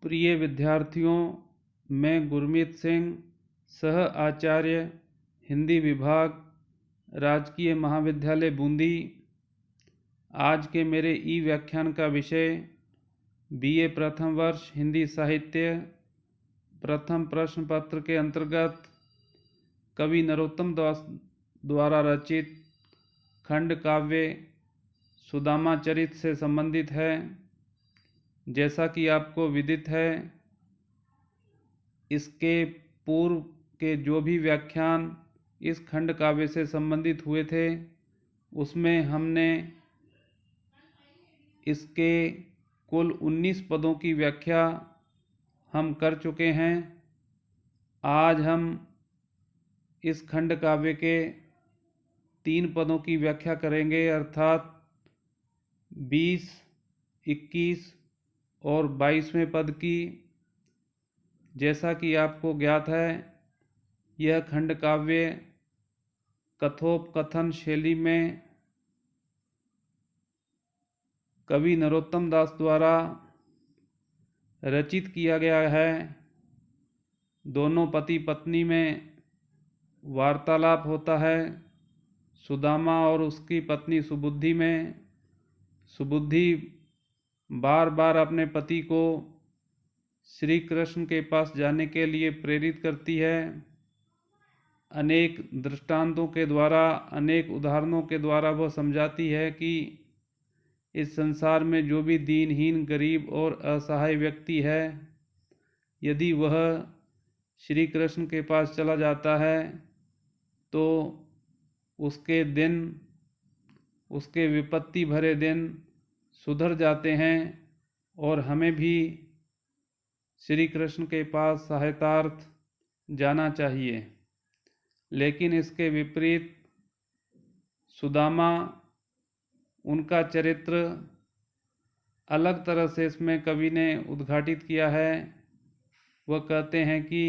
प्रिय विद्यार्थियों, मैं गुरमीत सिंह, सह आचार्य हिंदी विभाग, राजकीय महाविद्यालय बूंदी। आज के मेरे ई व्याख्यान का विषय बीए प्रथम वर्ष हिंदी साहित्य प्रथम प्रश्न पत्र के अंतर्गत कवि नरोत्तम दास द्वारा रचित खंड काव्य सुदामा चरित से संबंधित है। जैसा कि आपको विदित है, इसके पूर्व के जो भी व्याख्यान इस खंड काव्य से संबंधित हुए थे, उसमें हमने इसके कुल 19 पदों की व्याख्या हम कर चुके हैं। आज हम इस खंड काव्य के 3 पदों की व्याख्या करेंगे, अर्थात 20, 21 और 22वें पद की। जैसा कि आपको ज्ञात है, यह खंड काव्य कथोपकथन शैली में कवि नरोत्तम दास द्वारा रचित किया गया है। दोनों पति पत्नी में वार्तालाप होता है। सुदामा और उसकी पत्नी सुबुद्धि में सुबुद्धि बार बार अपने पति को श्री कृष्ण के पास जाने के लिए प्रेरित करती है। अनेक दृष्टांतों के द्वारा, अनेक उदाहरणों के द्वारा वह समझाती है कि इस संसार में जो भी दीनहीन, गरीब और असहाय व्यक्ति है, यदि वह श्री कृष्ण के पास चला जाता है तो उसके दिन, उसके विपत्ति भरे दिन सुधर जाते हैं और हमें भी श्री कृष्ण के पास सहायतार्थ जाना चाहिए। लेकिन इसके विपरीत सुदामा, उनका चरित्र अलग तरह से इसमें कवि ने उद्घाटित किया है। वह कहते हैं कि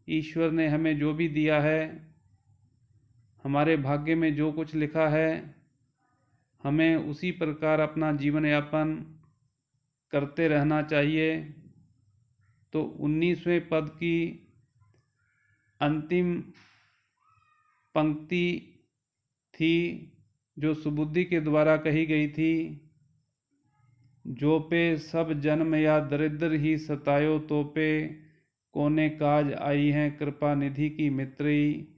ईश्वर ने हमें जो भी दिया है, हमारे भाग्य में जो कुछ लिखा है, हमें उसी प्रकार अपना जीवन यापन करते रहना चाहिए। तो 19वें पद की अंतिम पंक्ति थी जो सुबुद्धि के द्वारा कही गई थी, जो पे सब जन्म या दरिद्र ही सतायो, तो पे कोने काज आई हैं कृपा निधि की मित्री।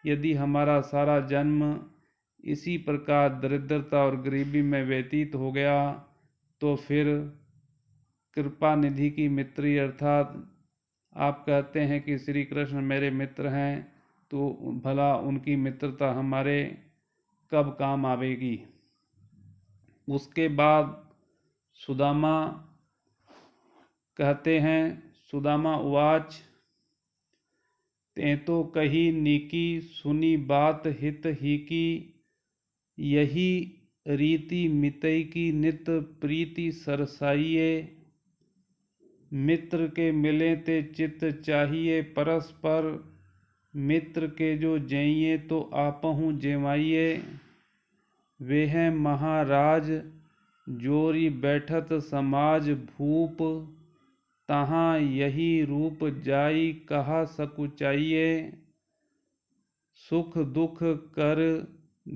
यदि हमारा सारा जन्म इसी प्रकार दरिद्रता और गरीबी में व्यतीत हो गया, तो फिर कृपा निधि की मित्री, अर्थात आप कहते हैं कि श्री कृष्ण मेरे मित्र हैं, तो भला उनकी मित्रता हमारे कब काम आवेगी। उसके बाद सुदामा कहते हैं, सुदामा उवाच, ते तो कही नीकी, सुनी बात हित ही की। यही रीति मितई की, नित प्रीति सरसाइए। मित्र के मिले ते चित्त चाहिए, परस्पर मित्र के जो जइए, तो आपहु जेवाइए। वे हैं महाराज, जोरी बैठत समाज भूप। तहाँ यही रूप जाई, कहा सकुचाइए। सुख दुख कर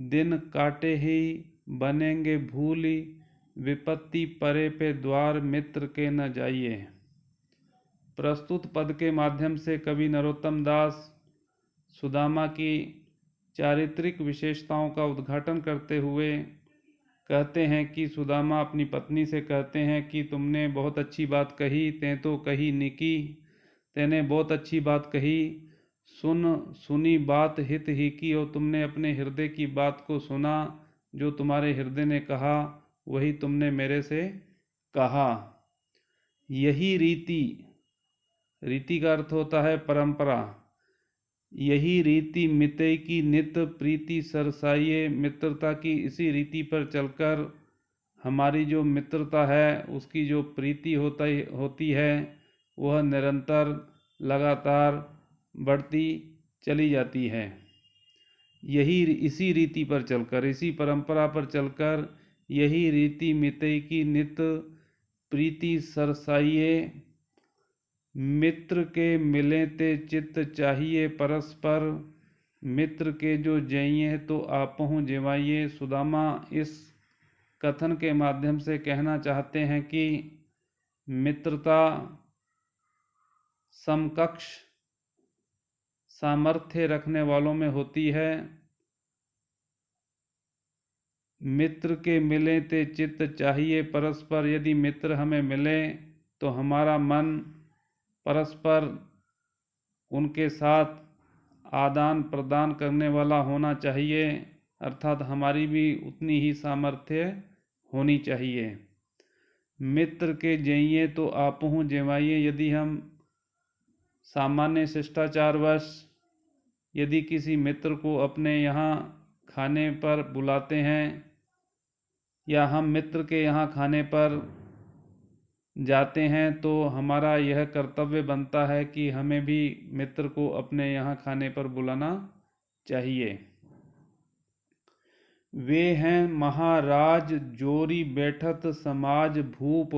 दिन काटे ही, बनेंगे भूली। विपत्ति परे पे द्वार, मित्र के न जाइए। प्रस्तुत पद के माध्यम से कवि नरोत्तम दास सुदामा की चारित्रिक विशेषताओं का उद्घाटन करते हुए कहते हैं कि सुदामा अपनी पत्नी से कहते हैं कि तुमने बहुत अच्छी बात कही, ते तो कही निकी, तेने बहुत अच्छी बात कही। सुनी बात हित ही की, और तुमने अपने हृदय की बात को सुना। जो तुम्हारे हृदय ने कहा वही तुमने मेरे से कहा। यही रीति, रीति का अर्थ होता है परंपरा। यही रीति मितई की, नित प्रीति सरसाइए। मित्रता की इसी रीति पर चलकर हमारी जो मित्रता है, उसकी जो प्रीति होती है, वह निरंतर लगातार बढ़ती चली जाती है। यही इसी रीति पर चलकर, इसी परंपरा पर चलकर, यही रीति मितई की, नित प्रीति सरसाइए। मित्र के मिले ते चित्त चाहिए परस्पर, मित्र के जो जइये तो आपहु जिवाइये। सुदामा इस कथन के माध्यम से कहना चाहते हैं कि मित्रता समकक्ष सामर्थ्य रखने वालों में होती है। मित्र के मिले ते चित्त चाहिए परस्पर, यदि मित्र हमें मिले तो हमारा मन परस्पर उनके साथ आदान प्रदान करने वाला होना चाहिए, अर्थात हमारी भी उतनी ही सामर्थ्य होनी चाहिए। मित्र के जइये तो आपहु जेवाइये, यदि हम सामान्य शिष्टाचारवश यदि किसी मित्र को अपने यहाँ खाने पर बुलाते हैं या हम मित्र के यहाँ खाने पर जाते हैं तो हमारा यह कर्तव्य बनता है कि हमें भी मित्र को अपने यहाँ खाने पर बुलाना चाहिए। वे हैं महाराज जोरी बैठत समाज भूप,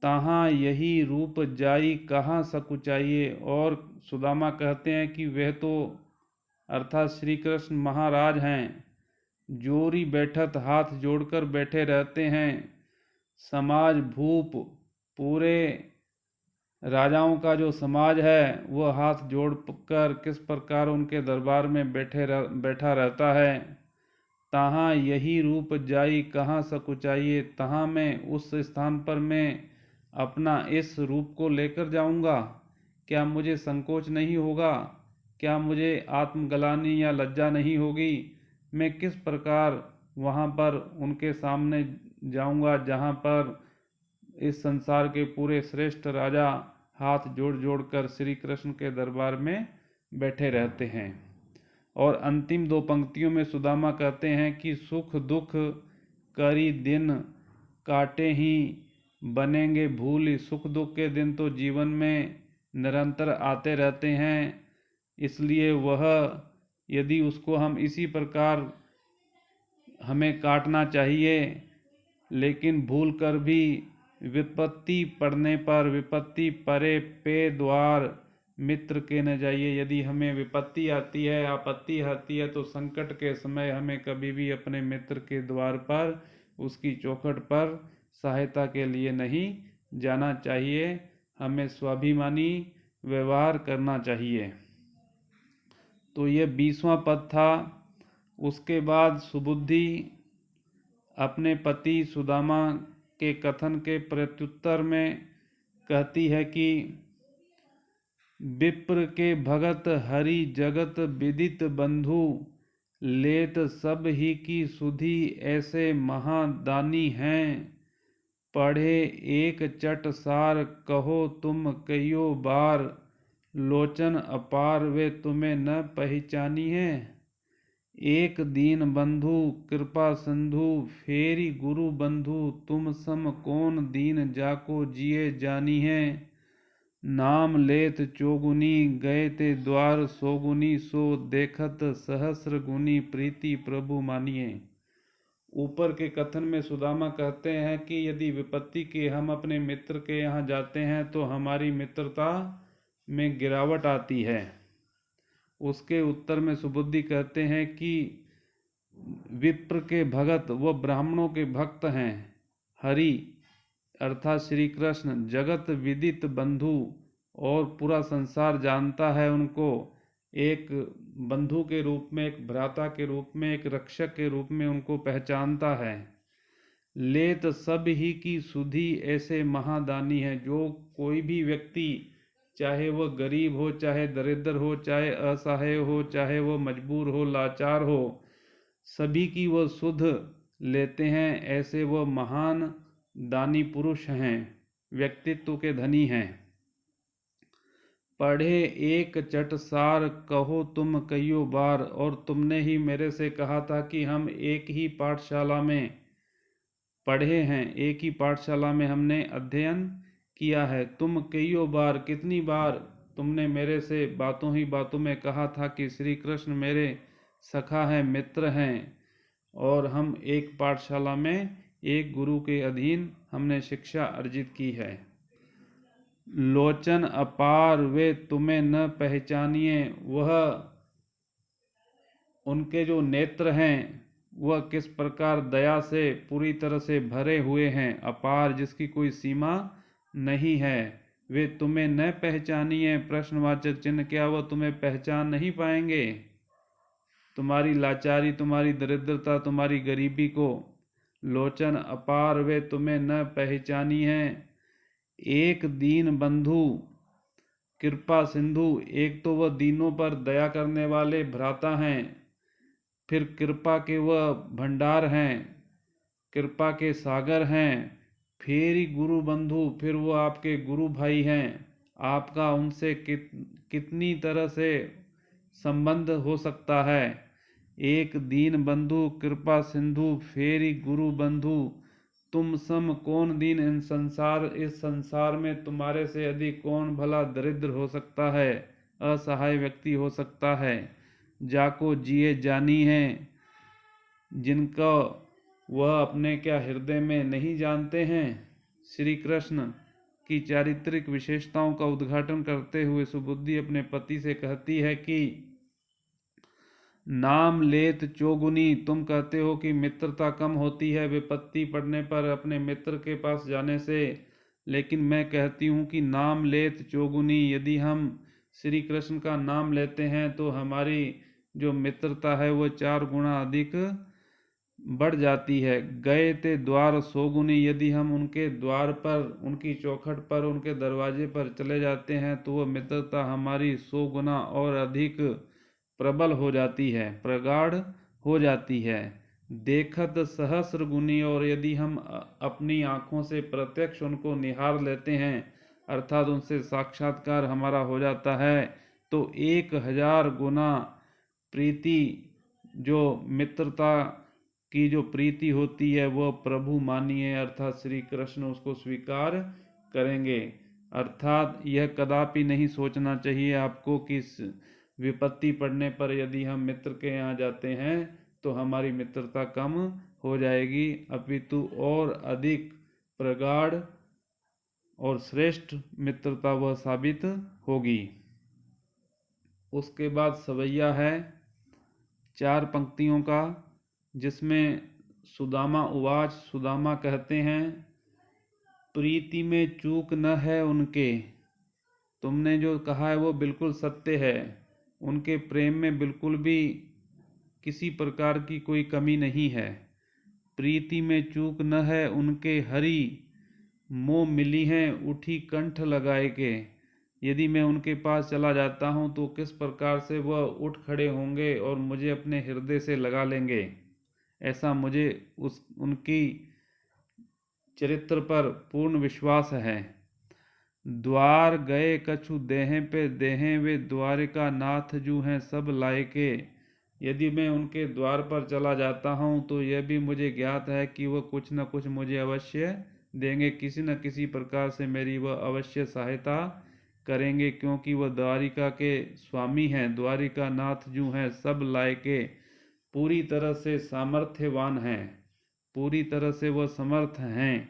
तहाँ यही रूप जाई कहाँ सकुचाइए। और सुदामा कहते हैं कि वह तो अर्थात श्री कृष्ण महाराज हैं, जोरी बैठत हाथ जोड़कर बैठे रहते हैं, समाज भूप पूरे राजाओं का जो समाज है वह हाथ जोड़कर किस प्रकार उनके दरबार में बैठा रहता है। तहाँ यही रूप जाई कहाँ सकुचाइए, तहाँ मैं उस स्थान पर मैं अपना इस रूप को लेकर जाऊंगा, क्या मुझे संकोच नहीं होगा, क्या मुझे आत्मग्लानि या लज्जा नहीं होगी। मैं किस प्रकार वहाँ पर उनके सामने जाऊंगा जहाँ पर इस संसार के पूरे श्रेष्ठ राजा हाथ जोड़ जोड़ कर श्री कृष्ण के दरबार में बैठे रहते हैं। और अंतिम दो पंक्तियों में सुदामा कहते हैं कि सुख दुख करी दिन काटे ही बनेंगे भूल। सुख दुख के दिन तो जीवन में निरंतर आते रहते हैं, इसलिए वह यदि उसको हम इसी प्रकार हमें काटना चाहिए, लेकिन भूल कर भी विपत्ति पड़ने पर विपत्ति परे पे द्वार मित्र के न जाइए। यदि हमें विपत्ति आती है, आपत्ति आती है, तो संकट के समय हमें कभी भी अपने मित्र के द्वार पर, उसकी चौखट पर सहायता के लिए नहीं जाना चाहिए। हमें स्वाभिमानी व्यवहार करना चाहिए। तो ये 20वां पद था। उसके बाद सुबुद्धि अपने पति सुदामा के कथन के प्रत्युत्तर में कहती है कि विप्र के भगत हरि जगत विदित बंधु, लेत सब ही की सुधि ऐसे महादानी हैं। पढ़े एक चट सार कहो तुम कइयो बार, लोचन अपार वे तुम्हें न पहचानी है। एक दीन बंधु कृपा सिंधु, फेरी गुरु बंधु तुम सम कौन दीन जाको जिए जानी है। नाम लेत चौगुनी गए ते द्वार सोगुनी, सो देखत सहस्र गुनी प्रीति प्रभु मानिए। ऊपर के कथन में सुदामा कहते हैं कि यदि विपत्ति के हम अपने मित्र के यहाँ जाते हैं तो हमारी मित्रता में गिरावट आती है। उसके उत्तर में सुबुद्धि कहते हैं कि विप्र के भगत वो ब्राह्मणों के भक्त हैं, हरि अर्थात श्री कृष्ण जगत विदित बंधु, और पूरा संसार जानता है उनको, एक बंधु के रूप में, एक भ्राता के रूप में, एक रक्षक के रूप में उनको पहचानता है। लेत सब ही की सुधि ऐसे महादानी है, जो कोई भी व्यक्ति चाहे वह गरीब हो, चाहे दरिद्र हो, चाहे असहाय हो, चाहे वह मजबूर हो, लाचार हो, सभी की वह सुध लेते हैं। ऐसे वह महान दानी पुरुष हैं, व्यक्तित्व के धनी हैं। पढ़े एक चट सार कहो तुम कइयो बार, और तुमने ही मेरे से कहा था कि हम एक ही पाठशाला में पढ़े हैं, एक ही पाठशाला में हमने अध्ययन किया है। तुम कइयो बार, कितनी बार तुमने मेरे से बातों ही बातों में कहा था कि श्री कृष्ण मेरे सखा हैं, मित्र हैं, और हम एक पाठशाला में एक गुरु के अधीन हमने शिक्षा अर्जित की है। लोचन अपार वे तुम्हें न पहचानिए। वह उनके जो नेत्र हैं वह किस प्रकार दया से पूरी तरह से भरे हुए हैं, अपार जिसकी कोई सीमा नहीं है। वे तुम्हें न पहचानिए, प्रश्नवाचक चिन्ह, क्या वह तुम्हें पहचान नहीं पाएंगे? तुम्हारी लाचारी, तुम्हारी दरिद्रता, तुम्हारी गरीबी को। लोचन अपार वे तुम्हें न पहचानी है। एक दीन बंधु कृपा सिंधु, एक तो वह दीनों पर दया करने वाले भ्राता हैं, फिर कृपा के वह भंडार हैं, कृपा के सागर हैं। फिर गुरु बंधु, फिर वो आपके गुरु भाई हैं। आपका उनसे कितनी तरह से संबंध हो सकता है। एक दीन बंधु कृपा सिंधु, फेरी गुरु बंधु, तुम सम कौन दीन इस संसार में तुम्हारे से अधिक कौन भला दरिद्र हो सकता है, असहाय व्यक्ति हो सकता है। जाको जिए जानी है, जिनका वह अपने क्या हृदय में नहीं जानते हैं। श्री कृष्ण की चारित्रिक विशेषताओं का उद्घाटन करते हुए सुबुद्धि अपने पति से कहती है कि नाम लेत चौगुनी, तुम कहते हो कि मित्रता कम होती है विपत्ति पड़ने पर अपने मित्र के पास जाने से, लेकिन मैं कहती हूँ कि नाम लेत चौगुनी, यदि हम श्री कृष्ण का नाम लेते हैं तो हमारी जो मित्रता है वह 4 गुना अधिक बढ़ जाती है। गए ते द्वार सोगुनी, यदि हम उनके द्वार पर, उनकी चौखट पर, उनके दरवाजे पर चले जाते हैं तो वह मित्रता हमारी 100 गुना और अधिक प्रबल हो जाती है, प्रगाढ़ हो जाती है। देखत सहस्र गुनी, और यदि हम अपनी आंखों से प्रत्यक्ष उनको निहार लेते हैं, अर्थात उनसे साक्षात्कार हमारा हो जाता है, तो 1000 गुना प्रीति, जो मित्रता की जो प्रीति होती है वह प्रभु मानिए, अर्थात श्री कृष्ण उसको स्वीकार करेंगे। अर्थात यह कदापि नहीं सोचना चाहिए आपको कि विपत्ति पड़ने पर यदि हम मित्र के यहाँ जाते हैं तो हमारी मित्रता कम हो जाएगी, अपितु और अधिक प्रगाढ़ और श्रेष्ठ मित्रता वह साबित होगी। उसके बाद सवैया है 4 पंक्तियों का, जिसमें सुदामा उवाच, सुदामा कहते हैं प्रीति में चूक न है उनके। तुमने जो कहा है वो बिल्कुल सत्य है, उनके प्रेम में बिल्कुल भी किसी प्रकार की कोई कमी नहीं है। प्रीति में चूक न है उनके, हरि मोह मिली हैं उठी कंठ लगाए के। यदि मैं उनके पास चला जाता हूँ तो किस प्रकार से वह उठ खड़े होंगे और मुझे अपने हृदय से लगा लेंगे, ऐसा मुझे उनकी चरित्र पर पूर्ण विश्वास है। द्वार गए कछु देहें पे देहें, वे द्वारिका नाथ जू हैं सब लायके। यदि मैं उनके द्वार पर चला जाता हूँ तो यह भी मुझे ज्ञात है कि वह कुछ न कुछ मुझे अवश्य देंगे, किसी न किसी प्रकार से मेरी वह अवश्य सहायता करेंगे, क्योंकि वह द्वारिका के स्वामी हैं, द्वारिका नाथ जू हैं सब लायके, पूरी तरह से सामर्थ्यवान हैं, पूरी तरह से वह समर्थ हैं।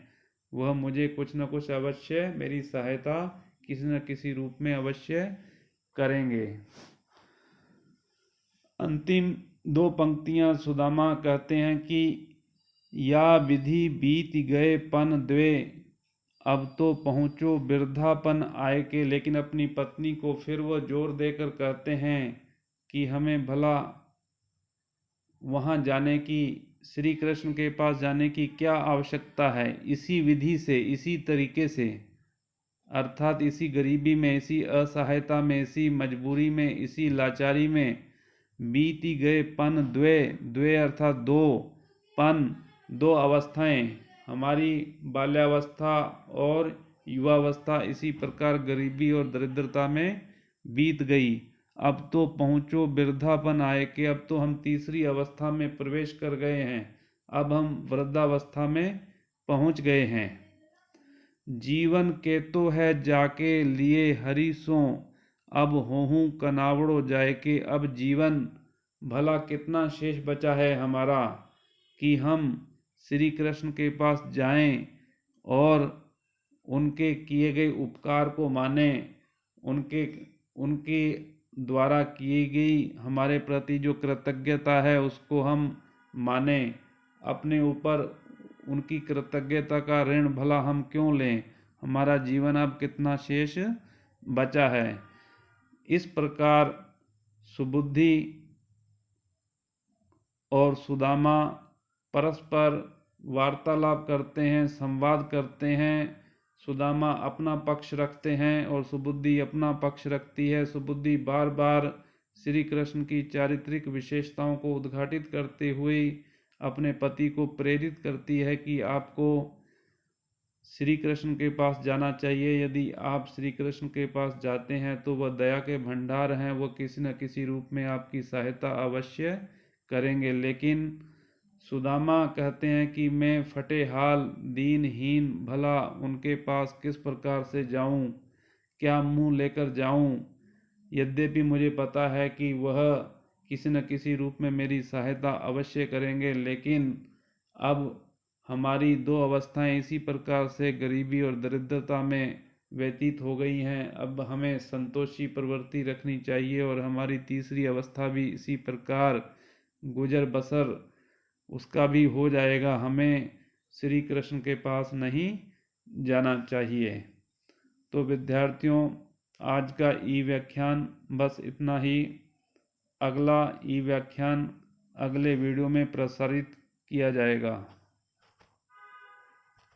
वह मुझे कुछ न कुछ अवश्य मेरी सहायता किसी न किसी रूप में अवश्य करेंगे। अंतिम 2 पंक्तियां सुदामा कहते हैं कि या विधि बीत गए पन द्वे, अब तो पहुँचो वृद्धापन आए के। लेकिन अपनी पत्नी को फिर वह जोर देकर कहते हैं कि हमें भला वहाँ जाने की, श्री कृष्ण के पास जाने की क्या आवश्यकता है। इसी विधि से, इसी तरीके से, अर्थात इसी गरीबी में, इसी असहायता में, इसी मजबूरी में, इसी लाचारी में बीती गए पन द्वे, द्वे अर्थात 2, पन 2 अवस्थाएं, हमारी बाल्यावस्था और युवावस्था इसी प्रकार गरीबी और दरिद्रता में बीत गई। अब तो पहुँचो वृद्धापन आए कि अब तो हम तीसरी अवस्था में प्रवेश कर गए हैं, अब हम वृद्धावस्था में पहुँच गए हैं। जीवन के तो है जाके लिए हरि सो, अब होहूँ कनावड़ो जाए के। अब जीवन भला कितना शेष बचा है हमारा कि हम श्री कृष्ण के पास जाएं और उनके किए गए उपकार को माने, उनके उनके द्वारा की गई हमारे प्रति जो कृतज्ञता है उसको हम माने। अपने ऊपर उनकी कृतज्ञता का ऋण भला हम क्यों लें, हमारा जीवन अब कितना शेष बचा है। इस प्रकार सुबुद्धि और सुदामा परस्पर वार्तालाप करते हैं, संवाद करते हैं। सुदामा अपना पक्ष रखते हैं और सुबुद्धि अपना पक्ष रखती है। सुबुद्धि बार बार श्री कृष्ण की चारित्रिक विशेषताओं को उद्घाटित करते हुए अपने पति को प्रेरित करती है कि आपको श्री कृष्ण के पास जाना चाहिए। यदि आप श्री कृष्ण के पास जाते हैं तो वह दया के भंडार हैं, वह किसी न किसी रूप में आपकी सहायता अवश्य करेंगे। लेकिन सुदामा कहते हैं कि मैं फटे हाल दीनहीन भला उनके पास किस प्रकार से जाऊं, क्या मुंह लेकर जाऊं। यद्यपि मुझे पता है कि वह किसी न किसी रूप में मेरी सहायता अवश्य करेंगे, लेकिन अब हमारी दो अवस्थाएं इसी प्रकार से गरीबी और दरिद्रता में व्यतीत हो गई हैं। अब हमें संतोषी प्रवृत्ति रखनी चाहिए और हमारी तीसरी अवस्था भी इसी प्रकार गुजर बसर उसका भी हो जाएगा। हमें श्री कृष्ण के पास नहीं जाना चाहिए। तो विद्यार्थियों, आज का ई व्याख्यान बस इतना ही। अगला ई व्याख्यान अगले वीडियो में प्रसारित किया जाएगा।